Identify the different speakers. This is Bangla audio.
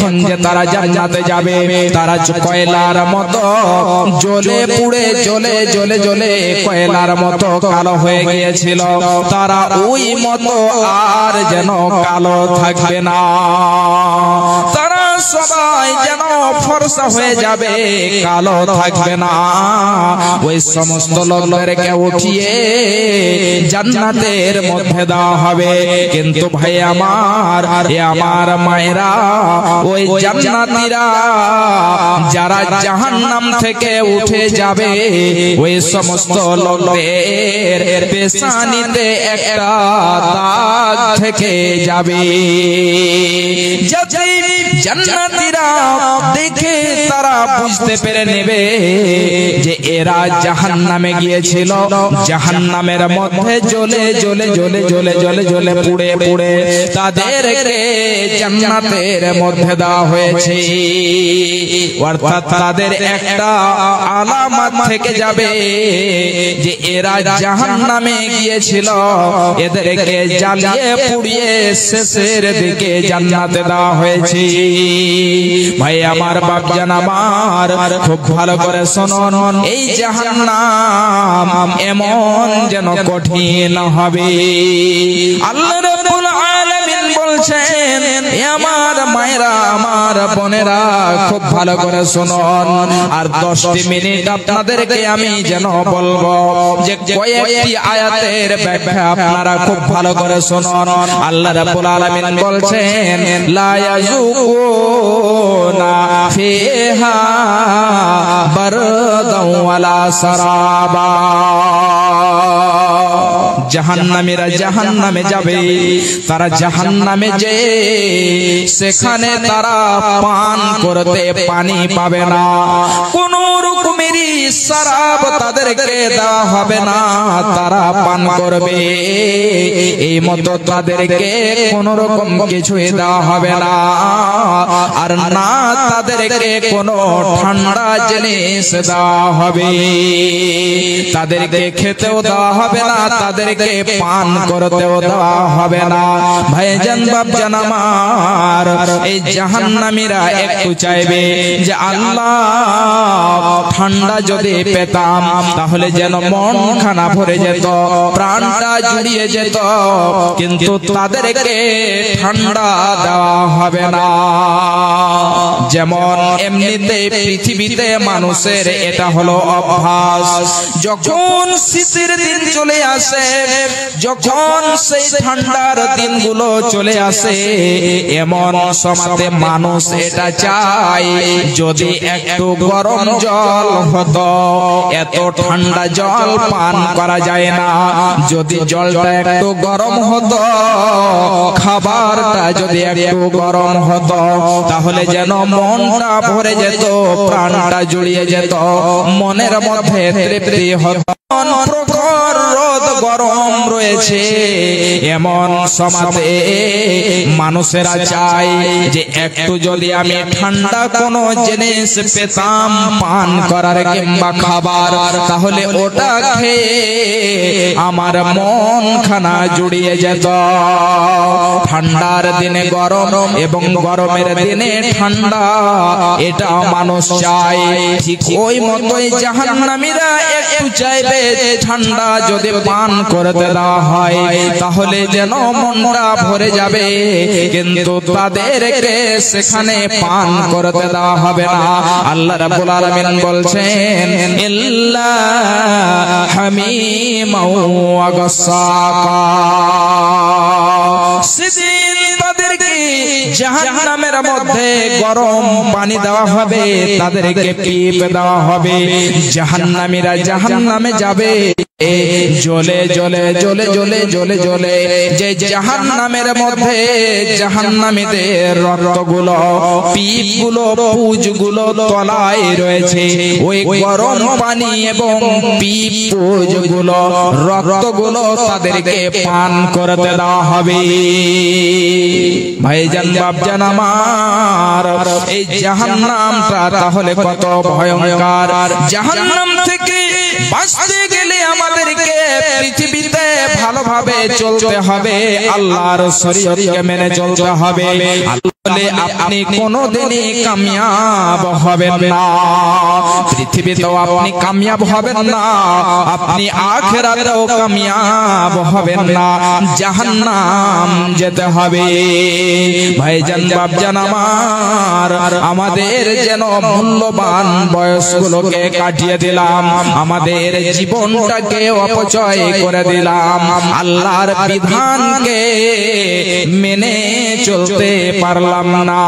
Speaker 1: এখন যে তারা জান্নাতে যাবে তারা কয়লার মতো জ্বলে পুড়ে জ্বলে জ্বলে জ্বলে কয়লার মতো কালো হয়ে গিয়েছিল, তারা ওই মতো আর যেন কালো থাকবে না, তারা সবাই যেন ফর্সা হয়ে যাবে, কালো থাকবে না। ওই সমস্ত লোকদেরকে উঠিয়ে জান্নাতের মধ্যে দেওয়া হবে। কিন্তু ভাই আমার মায়েরা, ওই জান্নাতীরা যারা জাহান্নাম থেকে উঠে যাবে ওই সমস্ত লোকদের পেশানিতে একটা দাগ থেকে যাবে। জান্নাতীরা দেখে তারা বুঝতে পেরে নেবে যে এরা জাহান্নামে গিয়েছিল, জাহান্নামের মধ্যে জ্বলে জ্বলে জ্বলে জ্বলে জ্বলে জ্বলে পুড়ে পুড়ে তাদেরকে জান্নাতের মধ্যে দেওয়া হয়েছে। অর্থাৎ তাদের একটা আলামত থেকে যাবে যে এরা জাহান্নামে গিয়েছিল, এদেরকে জ্বালিয়ে পুড়িয়ে শেষের দিকে জান্নাতে দেওয়া হয়েছে। ভাই আমার, বাপজান আমার, খুব ভালো করে শুনুন, এই জাহান্নাম এমন যেন কঠিন হবে। আল্লাহ রাব্বুল আলামিন বলছেন, আমার মায়েরা, আমার বোনেরা, খুব ভালো করে শুনুন। আর 10টি মিনিট আপনাদেরকে আমি যেন বলবো যে কয়েকটি আয়াতের ব্যাখ্যা আপনারা খুব ভালো করে শুনুন। আল্লাহ রাব্বুল আলামিন বলছেন, লা ইয়াযুকুনা ফিহা বারদাও ওয়ালা সারাবা। জাহান্নামীরা জাহান্নামে যাবে, তারা জাহান্নামে যে সেখানে তারা পান করতে পানি পাবে না, কোন রকমেরই শরাব তাদেরকে দেওয়া হবে না, তারা পান করবে এই মতো তাদেরকে কোন রকম কিছুই দেওয়া হবে না। আর না তাদেরকে কোন ঠান্ডা জিনিস দেওয়া হবে, তাদেরকে খেতেও দেওয়া হবে না, তাদেরকে পান করতেও দেওয়া হবে না। ভাইজান, বাপজান আমার, এই জাহান্নামীরা একটু চাইবে যে আল্লাহ ঠান্ডা যদি পেতাম তাহলে যেন মন খানা ভরে যেত, প্রাণটা জুড়িয়ে যেত, কিন্তু তাদেরকে ঠান্ডা দেওয়া হবে না। যেমন এমনিতে পৃথিবীতে মানুষের এটা হলো অভ্যাস, যখন শীতের দিন চলে আসে, যখন সেই ঠান্ডার দিনগুলো চলে আসে, এমন সময়তে মানুষ এটা চায় যদি একটু গরম জল হতো, এত ঠান্ডা জল পান করা যায় না, যদি জলটা একটু গরম হতো, খাবারটা যদি একটু গরম হতো, তাহলে যেন মনটা ভরে যেত, প্রাণটা জুড়িয়ে যেত, মনের মধ্যে তৃপ্তি হতো। প্রখর রোদ গরম রয়েছে, এমন সময়তে মানুষেরা চায় যে একটু যদি আমি ঠান্ডা কোনো জিনিস পেতাম পান করার কিংবা খাবার, তাহলে ওটা খেয়ে আমার মন খানা জুড়িয়ে যেত। ঠান্ডার দিনে গরম এবং গরমের দিনে ঠান্ডা, এটা মানুষ চায়। ঠিক ওই মতোই জাহান্নামীরা একটু চাইবে ঠান্ডা যদি পান করতে দেওয়া হয় তাহলে যেন মনটা ভরে যাবে, কিন্তু তাদেরকে সেখানে পান করতে দেওয়া হবে না। আল্লাহ রাব্বুল আলামিন বলছেন, ইল্লা হামিমা ওয়া গাসাকা। সেদিন তাদেরকে জাহান্নামের মধ্যে গরম পানি দেওয়া হবে, তাদেরকে পিপে দেওয়া হবে। জাহান্নামীরা জাহান্নামে যাবে জ্বলে জ্বলে জ্বলে জ্বলে জ্বলে জ্বলে, যে জাহান্নামের মধ্যে জাহান্নামীদের রক্তগুলো, পিপগুলো, পুজগুলো তলায় রয়েছে, ওই গরম পানি এবং পিপ, পুজগুলো, রক্তগুলো তাদেরকে পান করতে দেওয়া হবে। ভাইজান, বাপজান আমার, এই জাহান্নামটা তাহলে কত ভয়ঙ্কর। জাহান্নাম থেকে বাঁচতে গেলে আমাদেরকে পৃথিবীতে ভালোভাবে চলতে হবে, আল্লাহর শরীয়তকে মেনে চলতে হবে। তাহলে আপনি কোনোদিনই কামিয়াব হবেন না। পৃথিবীতেও আপনি কামিয়াব হবেন না, আপনি আখিরাতেও কামিয়াব হবেন না, জাহান্নাম যেতে হবে। ভাইজান বাপজান আমার, আমাদের যেন মূল্যবান বয়সগুলোকে কাটিয়ে দিলাম, আমাদের জীবনটাকে অপচয় করে দিলাম, আল্লাহর বিধানকে মেনে চলতে পারলাম না।